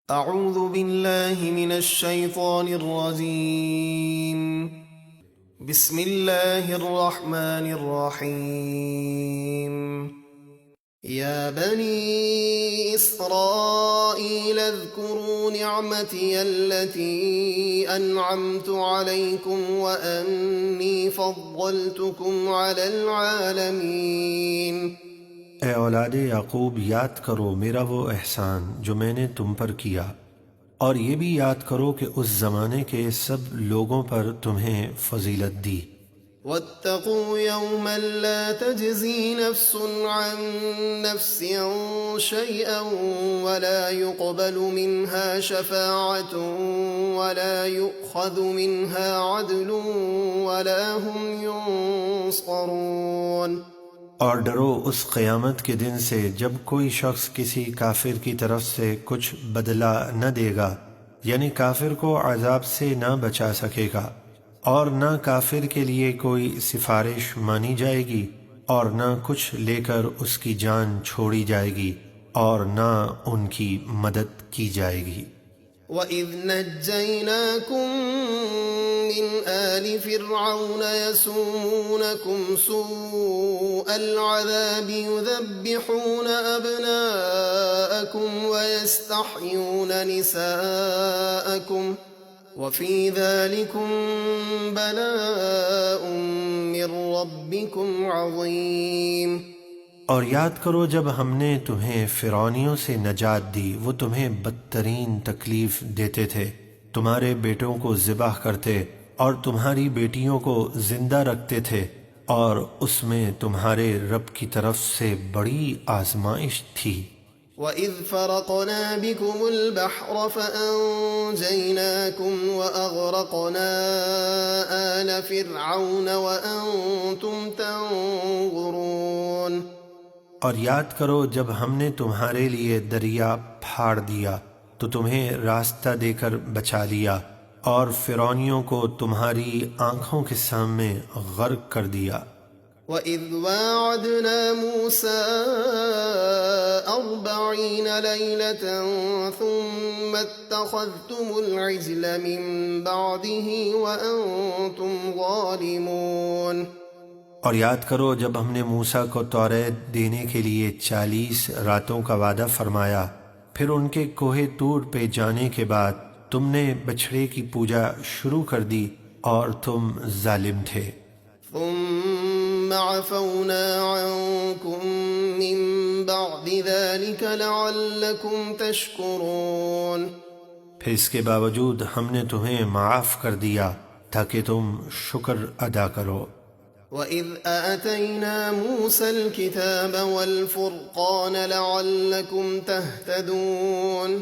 اعوذ باللہ من الشیطان الرجیم بسم اللہ الرحمن الرحیم یا بنی اسرائیل اذکروا نعمتی التي انعمت علیکم وانی فضلتکم علی العالمین۔ اے اولاد یعقوب، یاد کرو میرا وہ احسان جو میں نے تم پر کیا، اور یہ بھی یاد کرو کہ اس زمانے کے سب لوگوں پر تمہیں فضیلت دی۔ واتقوا يوما لا تجزي نفس عن نفس شيئا ولا يقبل منها شفاعة ولا يؤخذ منها عدل ولا هم ينصرون۔ اور ڈرو اس قیامت کے دن سے جب کوئی شخص کسی کافر کی طرف سے کچھ بدلہ نہ دے گا، یعنی کافر کو عذاب سے نہ بچا سکے گا، اور نہ کافر کے لیے کوئی سفارش مانی جائے گی، اور نہ کچھ لے کر اس کی جان چھوڑی جائے گی، اور نہ ان کی مدد کی جائے گی۔ وَإِذْ نَجَّيْنَاكُمْ مِنْ آلِ فِرْعَوْنَ يَسُومُونَكُمْ سُوءَ الْعَذَابِ يُذَبِّحُونَ أَبْنَاءَكُمْ وَيَسْتَحْيُونَ نِسَاءَكُمْ وَفِي ذَلِكُمْ بَلَاءٌ مِّن رَّبِّكُمْ عَظِيمٌ۔ اور یاد کرو جب ہم نے تمہیں فرعونیوں سے نجات دی، وہ تمہیں بدترین تکلیف دیتے تھے، تمہارے بیٹوں کو ذبح کرتے اور تمہاری بیٹیوں کو زندہ رکھتے تھے، اور اس میں تمہارے رب کی طرف سے بڑی آزمائش تھی۔ وَإِذْ فَرَقْنَا بِكُمُ الْبَحْرَ فَأَنْجَيْنَاكُمْ وَأَغْرَقْنَا آلَ فِرْعَوْنَ وَأَنْتُمْ تَنْظُرُونَ۔ اور یاد کرو جب ہم نے تمہارے لیے دریا پھاڑ دیا تو تمہیں راستہ دے کر بچا لیا، اور فرعونیوں کو تمہاری آنکھوں کے سامنے غرق کر دیا۔ وَإِذْ وَاعَدْنَا مُوسَىٰ 40 لَيْلَةً ثُمَّ اتَّخَذْتُمُ الْعِجْلَ مِن بَعْدِهِ وَأَنْتُمْ ظَالِمُونَ۔ اور یاد کرو جب ہم نے موسیٰ کو توریت دینے کے لیے 40 راتوں کا وعدہ فرمایا، پھر ان کے کوہ طور پہ جانے کے بعد تم نے بچھڑے کی پوجا شروع کر دی اور تم ظالم تھے۔ ثم عفونا عنكم من بعد ذلك لعلكم تشكرون۔ پھر اس کے باوجود ہم نے تمہیں معاف کر دیا تاکہ تم شکر ادا کرو۔ وَإِذْ آتَيْنَا مُوسَى الْكِتَابَ وَالْفُرْقَانَ لَعَلَّكُمْ تَهْتَدُونَ۔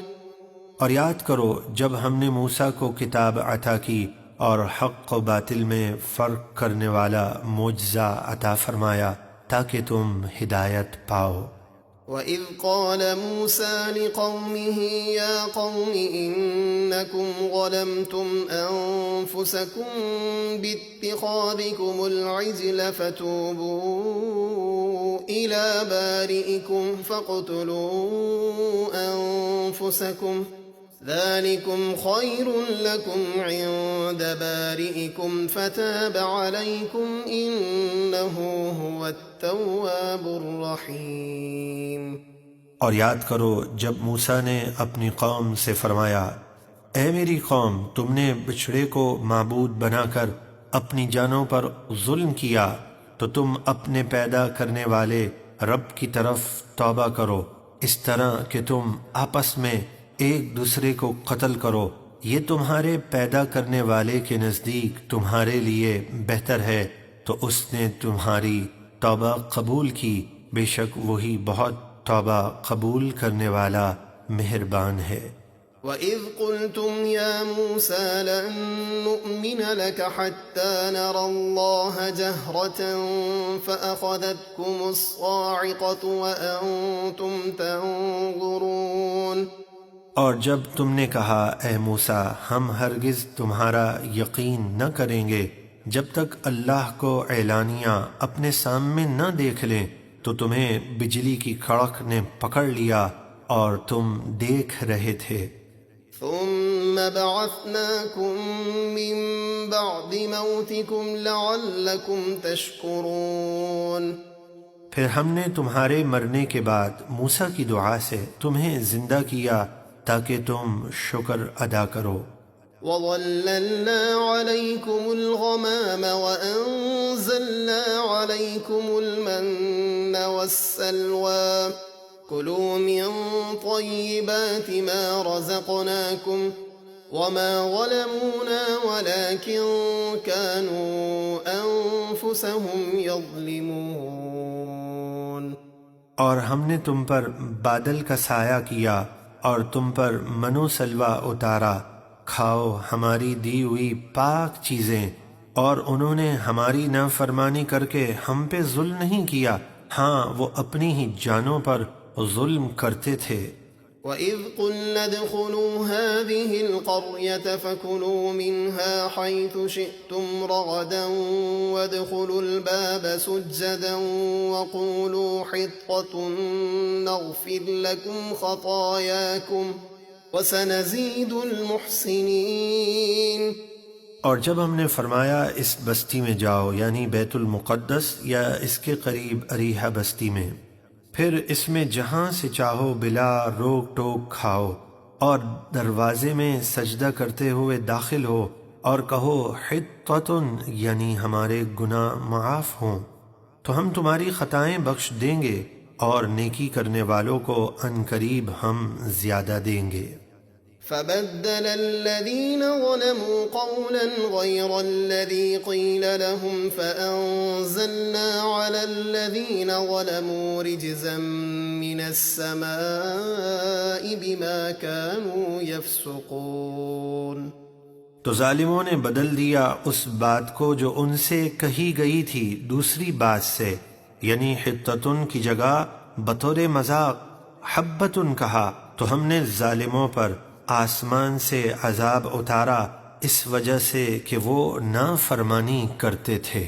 اور یاد کرو جب ہم نے موسیٰ کو کتاب عطا کی اور حق و باطل میں فرق کرنے والا معجزہ عطا فرمایا تاکہ تم ہدایت پاؤ۔ وَإِذْ قَالَ مُوسَى لِقَوْمِهِ يَا قَوْمِ إِنَّكُمْ ظَلَمْتُمْ أَنفُسَكُمْ بِاتِّخَاذِكُمُ الْعِجْلَ فَتُوبُوا إِلَى بَارِئِكُمْ فَاقْتُلُوا أَنفُسَكُمْ ذَلِكُمْ خَيْرٌ لَكُمْ عِندَ بَارِئِكُمْ فَتَابَ عَلَيْكُمْ إِنَّهُ هُوَ التَّوَّابُ الرَّحِيمُ۔ اور یاد کرو جب موسیٰ نے اپنی قوم سے فرمایا، اے میری قوم، تم نے بچھڑے کو معبود بنا کر اپنی جانوں پر ظلم کیا، تو تم اپنے پیدا کرنے والے رب کی طرف توبہ کرو، اس طرح کہ تم آپس میں ایک دوسرے کو قتل کرو، یہ تمہارے پیدا کرنے والے کے نزدیک تمہارے لیے بہتر ہے، تو اس نے تمہاری توبہ قبول کی، بے شک وہی بہت توبہ قبول کرنے والا مہربان ہے۔ وَإِذْ قُلْتُمْ يَا مُوسَىٰ لَن نُّؤْمِنَ لَكَ حَتَّىٰ نَرَى اللَّهَ جَهْرَةً فَأَخَذَتْكُمُ الصَّاعِقَةُ وَأَنتُمْ تَنظُرُونَ۔ اور جب تم نے کہا اے موسیٰ ہم ہرگز تمہارا یقین نہ کریں گے جب تک اللہ کو اعلانیہ اپنے سامنے نہ دیکھ لیں، تو تمہیں بجلی کی کڑک نے پکڑ لیا اور تم دیکھ رہے تھے۔ ثم بعثناكم من بعد موتكم لعلكم تشكرون. پھر ہم نے تمہارے مرنے کے بعد موسیٰ کی دعا سے تمہیں زندہ کیا تاکہ تم شکر ادا کرو. وَظَلَّلْنَا عَلَيْكُمُ الْغَمَامَ وَأَنزَلْنَا عَلَيْكُمُ الْمَنَّ وَالسَّلْوَىٰ كُلُوا مِن طَيِّبَاتِ مَا رَزَقْنَاكُمْ وَمَا ظَلَمُونَا وَلَٰكِن كَانُوا أَنفُسَهُمْ يَظْلِمُونَ. اور ہم نے تم پر بادل کا سایہ کیا اور تم پر منو سلوہ اتارا. کھاؤ ہماری دی ہوئی پاک چیزیں، اور انہوں نے ہماری نافرمانی کر کے ہم پہ ظلم نہیں کیا، ہاں وہ اپنی ہی جانوں پر ظلم کرتے تھے. وَإِذْ قُلْنَا ادْخُلُوا هَٰذِهِ الْقَرْيَةَ فَكُلُوا مِنْهَا حَيْثُ شِئْتُمْ رَغَدًا وَادْخُلُوا الْبَابَ سُجَّدًا وَقُولُوا حِطَّةٌ نَغْفِرْ لَكُمْ خَطَايَاكُمْ وَسَنَزِيدُ الْمُحْسِنِينَ. اور جب ہم نے فرمایا اس بستی میں جاؤ، یعنی بیت المقدس یا اس کے قریب اریحہ بستی میں، پھر اس میں جہاں سے چاہو بلا روک ٹوک کھاؤ، اور دروازے میں سجدہ کرتے ہوئے داخل ہو اور کہو حطۃ، یعنی ہمارے گناہ معاف ہوں تو ہم تمہاری خطائیں بخش دیں گے، اور نیکی کرنے والوں کو عنقریب ہم زیادہ دیں گے. فبدل الذين ظلموا قولا غير الذي قيل لهم فأنزلنا على الذين ظلموا رجزا من السماء بما كانوا يفسقون. تو ظالموں نے بدل دیا اس بات کو جو ان سے کہی گئی تھی دوسری بات سے، یعنی حطتن کی جگہ بطور مذاق حبتن کہا، تو ہم نے ظالموں پر آسمان سے عذاب اتارا اس وجہ سے کہ وہ نافرمانی کرتے تھے.